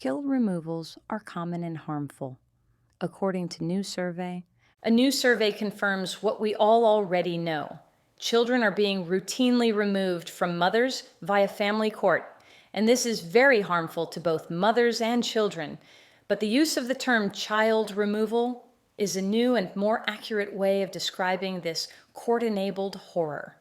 pill removals are common and harmful. According to a new survey confirms what we all already know. Children are being routinely removed from mothers via family court, and this is very harmful to both mothers and children. But the use of the term child removal is a new and more accurate way of describing this court-enabled horror.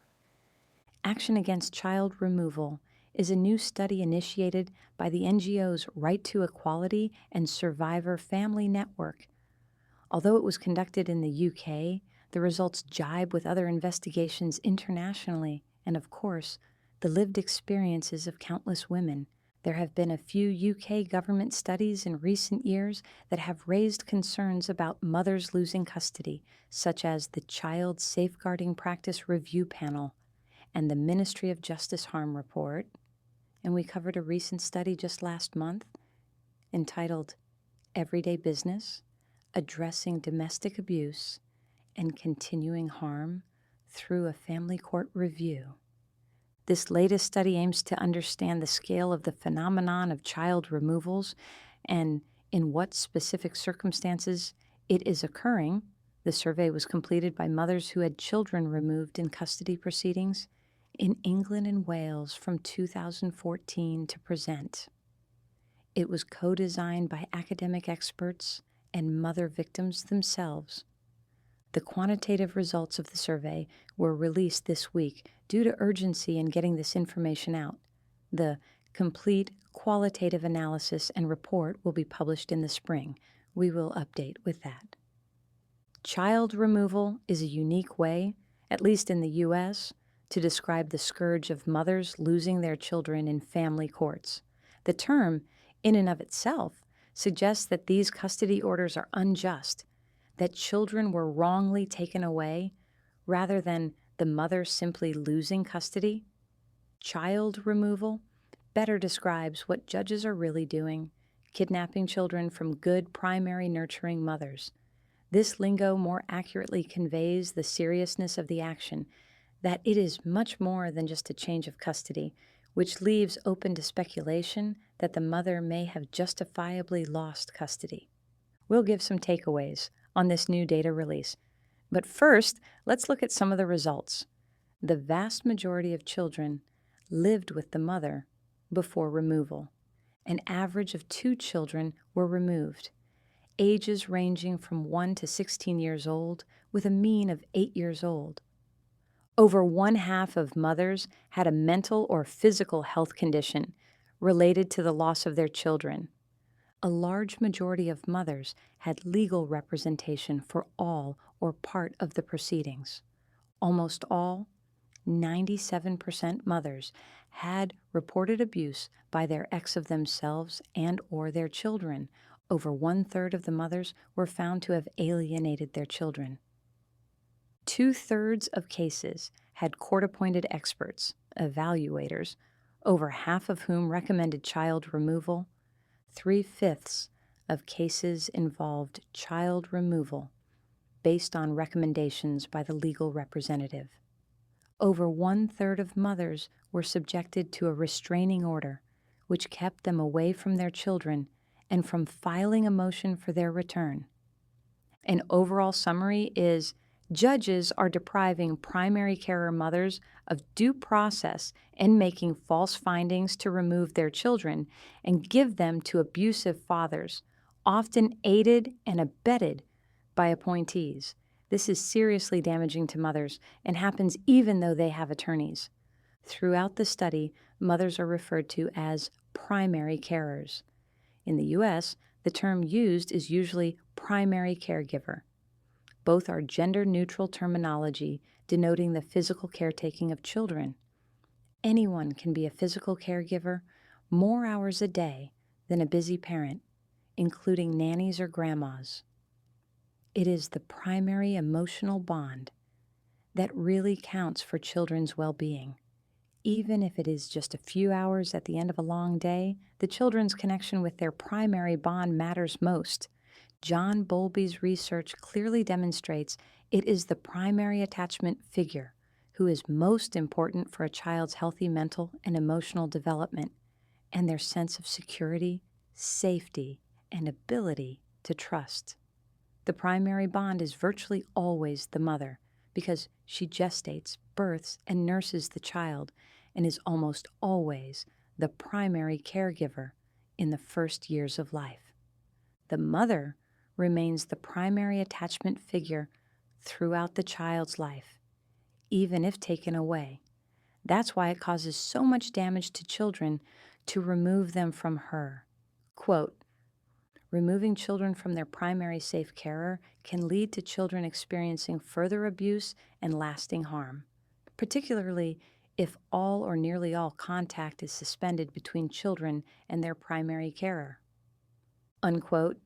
Action Against Child Removal is a new study initiated by the NGOs Right to Equality and Survivor Family Network. Although it was conducted in the UK, the results jibe with other investigations internationally and, of course, the lived experiences of countless women. There have been a few UK government studies in recent years that have raised concerns about mothers losing custody, such as the Child Safeguarding Practice Review Panel and the Ministry of Justice Harm Report. And we covered a recent study just last month entitled Everyday Business: Addressing Domestic Abuse and Continuing Harm Through a Family Court Review. This latest study aims to understand the scale of the phenomenon of child removals and in what specific circumstances it is occurring. The survey was completed by mothers who had children removed in custody proceedings in England and Wales from 2014 to present. It was co-designed by academic experts and mother victims themselves. The quantitative results of the survey were released this week due to urgency in getting this information out. The complete qualitative analysis and report will be published in the spring. We will update with that. Child removal is a unique way, at least in the U.S., to describe the scourge of mothers losing their children in family courts. The term, in and of itself, suggests that these custody orders are unjust, that children were wrongly taken away, rather than the mother simply losing custody. Child removal better describes what judges are really doing, kidnapping children from good primary nurturing mothers. This lingo more accurately conveys the seriousness of the action, that it is much more than just a change of custody, which leaves open to speculation that the mother may have justifiably lost custody. We'll give some takeaways on this new data release. But first, let's look at some of the results. The vast majority of children lived with the mother before removal. An average of 2 children were removed, ages ranging from 1 to 16 years old, with a mean of 8 years old. Over 1/2 of mothers had a mental or physical health condition related to the loss of their children. A large majority of mothers had legal representation for all or part of the proceedings. Almost all, 97% mothers, had reported abuse by their ex of themselves and or their children. Over 1/3 of the mothers were found to have alienated their children. 2/3 of cases had court-appointed experts, evaluators, over half of whom recommended child removal. 3/5 of cases involved child removal based on recommendations by the legal representative. Over 1/3 of mothers were subjected to a restraining order, which kept them away from their children and from filing a motion for their return. An overall summary is judges are depriving primary carer mothers of due process and making false findings to remove their children and give them to abusive fathers, often aided and abetted by appointees. This is seriously damaging to mothers and happens even though they have attorneys. Throughout the study, mothers are referred to as primary carers. In the U.S., the term used is usually primary caregiver. Both are gender-neutral terminology denoting the physical caretaking of children. Anyone can be a physical caregiver more hours a day than a busy parent, including nannies or grandmas. It is the primary emotional bond that really counts for children's well-being. Even if it is just a few hours at the end of a long day, the children's connection with their primary bond matters most. John Bowlby's research clearly demonstrates it is the primary attachment figure who is most important for a child's healthy mental and emotional development and their sense of security, safety, and ability to trust. The primary bond is virtually always the mother because she gestates, births, and nurses the child and is almost always the primary caregiver in the first years of life. The mother remains the primary attachment figure throughout the child's life, even if taken away. That's why it causes so much damage to children to remove them from her. Quote, removing children from their primary safe carer can lead to children experiencing further abuse and lasting harm, particularly if all or nearly all contact is suspended between children and their primary carer. Unquote.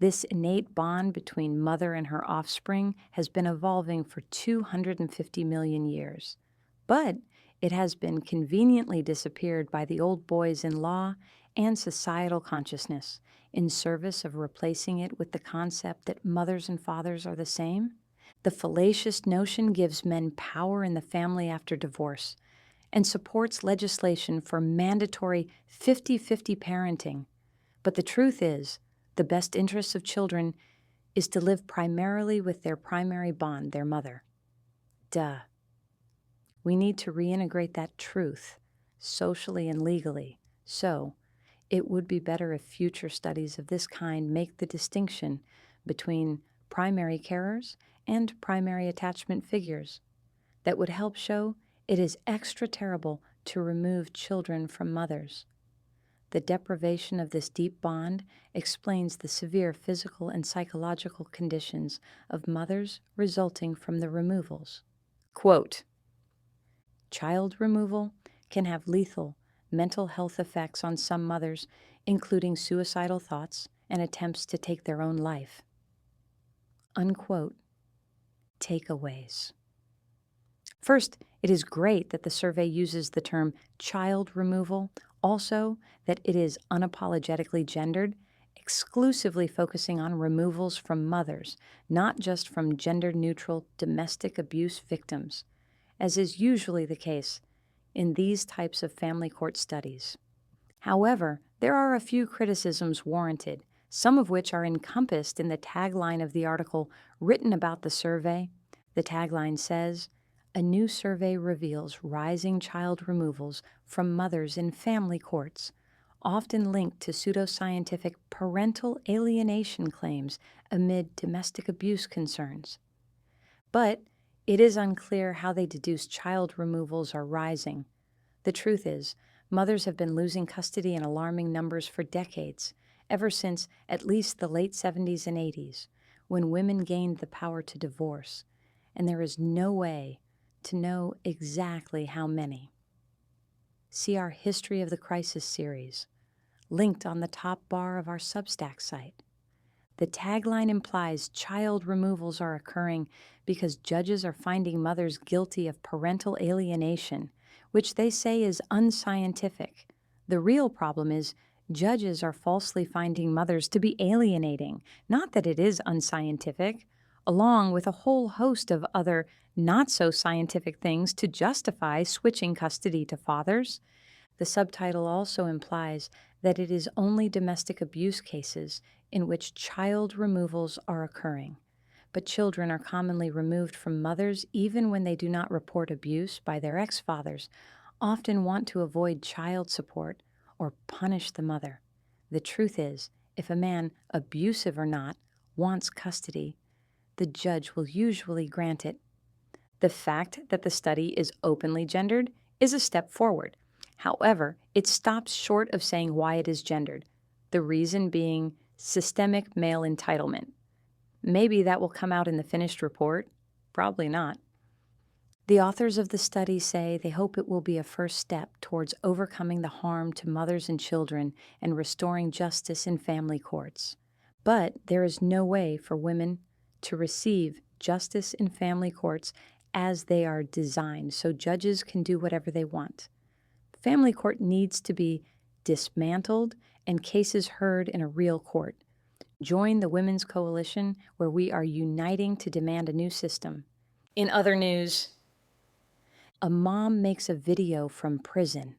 This innate bond between mother and her offspring has been evolving for 250 million years, but it has been conveniently disappeared by the old boys in law and societal consciousness in service of replacing it with the concept that mothers and fathers are the same. The fallacious notion gives men power in the family after divorce and supports legislation for mandatory 50-50 parenting. But the truth is, the best interests of children is to live primarily with their primary bond, their mother. Duh. We need to reintegrate that truth, socially and legally. So, it would be better if future studies of this kind make the distinction between primary carers and primary attachment figures. That would help show it is extra terrible to remove children from mothers. The deprivation of this deep bond explains the severe physical and psychological conditions of mothers resulting from the removals. Quote, child removal can have lethal mental health effects on some mothers, including suicidal thoughts and attempts to take their own life. Unquote. Takeaways. First, it is great that the survey uses the term child removal, also that it is unapologetically gendered, exclusively focusing on removals from mothers, not just from gender-neutral domestic abuse victims, as is usually the case in these types of family court studies. However, there are a few criticisms warranted, some of which are encompassed in the tagline of the article written about the survey. The tagline says, a new survey reveals rising child removals from mothers in family courts, often linked to pseudoscientific parental alienation claims amid domestic abuse concerns. But it is unclear how they deduce child removals are rising. The truth is, mothers have been losing custody in alarming numbers for decades, ever since at least the late 70s and 80s, when women gained the power to divorce, and there is no way to know exactly how many. See our History of the Crisis series, linked on the top bar of our Substack site. The tagline implies child removals are occurring because judges are finding mothers guilty of parental alienation, which they say is unscientific. The real problem is judges are falsely finding mothers to be alienating, not that it is unscientific, along with a whole host of other not-so-scientific things to justify switching custody to fathers. The subtitle also implies that it is only domestic abuse cases in which child removals are occurring. But children are commonly removed from mothers even when they do not report abuse by their ex-fathers, often want to avoid child support or punish the mother. The truth is, if a man, abusive or not, wants custody, the judge will usually grant it. The fact that the study is openly gendered is a step forward. However, it stops short of saying why it is gendered, the reason being systemic male entitlement. Maybe that will come out in the finished report. Probably not. The authors of the study say they hope it will be a first step towards overcoming the harm to mothers and children and restoring justice in family courts. But there is no way for women to receive justice in family courts as they are designed, so judges can do whatever they want. Family court needs to be dismantled and cases heard in a real court. Join the Women's Coalition, where we are uniting to demand a new system. In other news, a mom makes a video from prison.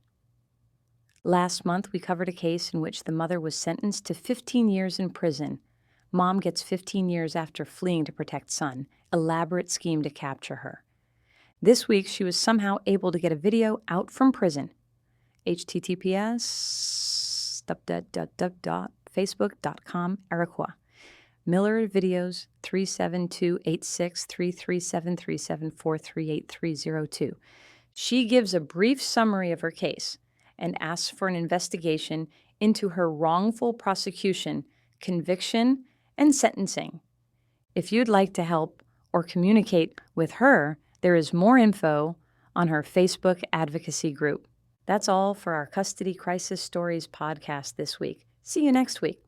Last month, we covered a case in which the mother was sentenced to 15 years in prison. Mom gets 15 years after fleeing to protect son. Elaborate scheme to capture her. This week, she was somehow able to get a video out from prison. https://facebook.com/Araquah. Miller Videos 372-86-337-3743-830. She gives a brief summary of her case and asks for an investigation into her wrongful prosecution, conviction, and sentencing. If you'd like to help or communicate with her, there is more info on her Facebook advocacy group. That's all for our Custody Crisis Stories podcast this week. See you next week.